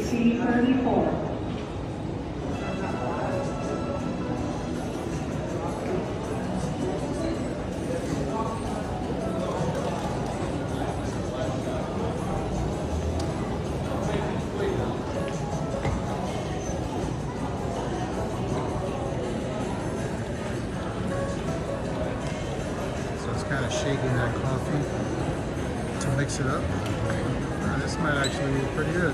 C34. Kind of shaking that coffee to mix it up. This might actually be pretty good.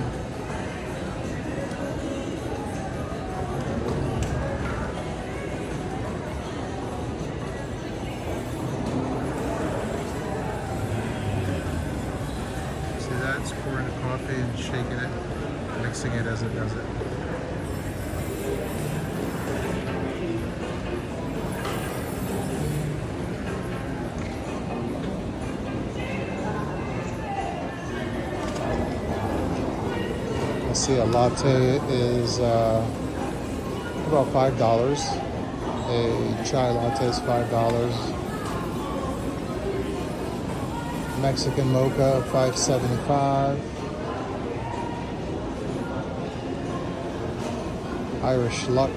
See that? It's pouring the coffee and shaking it, mixing it as it does it. See, a latte is about $5. A chai latte is $5. Mexican mocha, $5.75. Irish luck,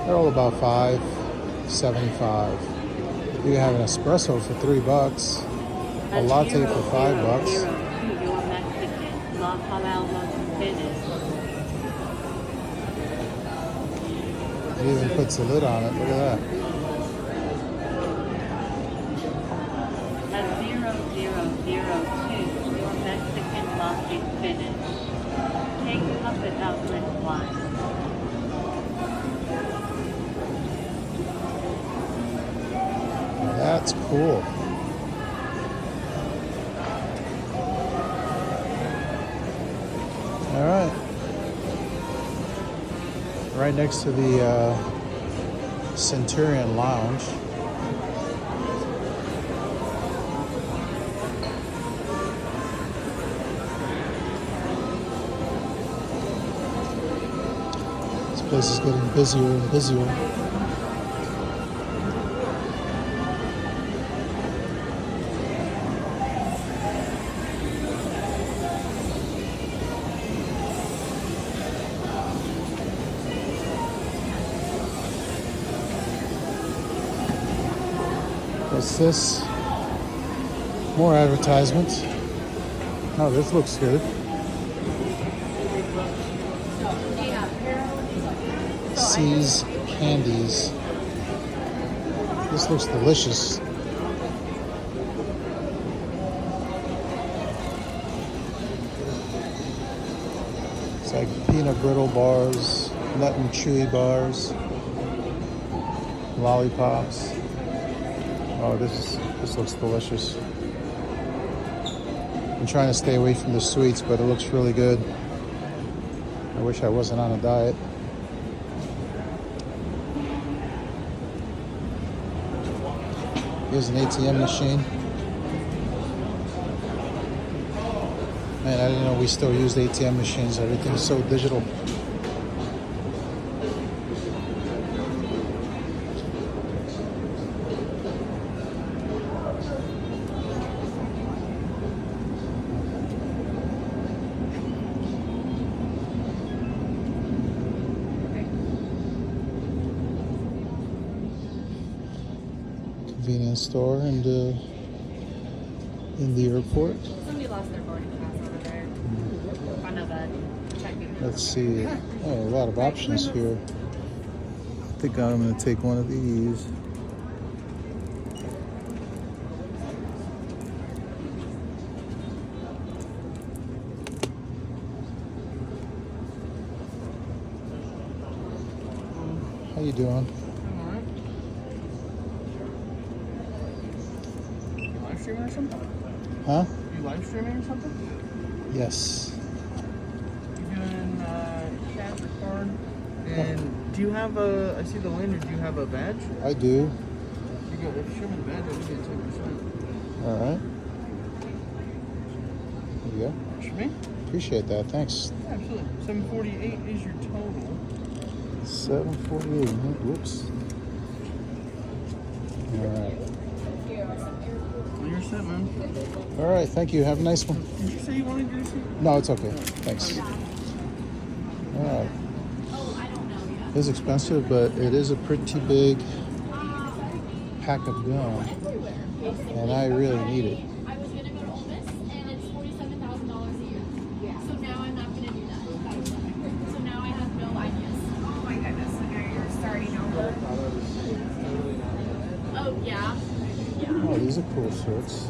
they're all about $5.75. You can have an espresso for $3. A latte for $5. It even puts a lid on it. Look at that. At 0002, your Mexican latte finished. Take up an outlet wine. That's cool. All right. Right next to the Centurion Lounge. This place is getting busier and busier. What's this? More advertisements. Oh, this looks good. C's Candies. This looks delicious. It's like peanut brittle bars, nut and chewy bars, lollipops. Oh, this looks delicious. I'm trying to stay away from the sweets, but it looks really good. I wish I wasn't on a diet. Here's an ATM machine. Man, I didn't know we still use ATM machines. Everything's so digital. Convenience store and in the airport. Somebody lost their boarding pass over there. Front of a check-in. Let's see. Oh, a lot of options here. I think I'm going to take one of these. How you doing? Streaming or something? Huh? You live streaming or something? Yes. You doing chat record? And do you have a? I see the lanyard. Do you have a badge? I do. You go. If you show me the badge, I'll give you 10%. All right. There you go. For me? Appreciate that. Thanks. Yeah, absolutely. 748 is your total. 748. Whoops. All right. You're set, man. All right. Thank you. Have a nice one. Did you say you wanted your receipt? No, it's okay. Thanks. Wow. It's expensive, but it is a pretty big pack of gum, and I really need it. I was gonna go to Ole Miss, and it's $47,000 a year. Yeah. So now I'm not gonna do that. So now I have no ideas. Oh my goodness, so now you're starting over. Oh yeah. Oh, these are cool shirts.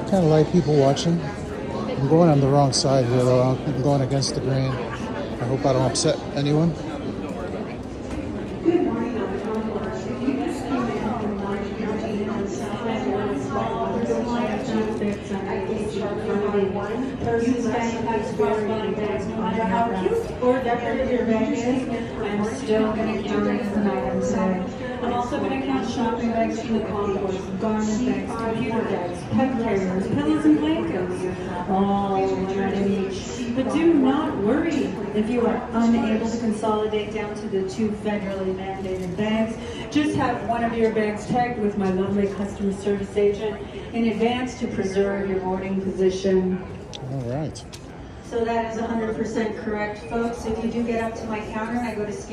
Kind of like people watching. I'm going on the wrong side here, though. I'm going against the grain. I hope I don't upset anyone. Good morning, I'm Tom Morris. If you just came in from Orange County on Southwest One, there's a lot of benefits on vacation Friday. Those bags very bags, no matter how cute or decorative your bag is, I'm still going to count it as an item tag. I'm also going to count shopping bags from the concourse, garment bags, computer bags, pet carriers, pillows and blankets, all $100 each. But do not worry if you are unable to consolidate down to the 2 federally mandated bags. Just have one of your bags tagged with my lovely customer service agent in advance to preserve your boarding position. All right. So that is 100% correct, folks. If you do get up to my counter and I go to scan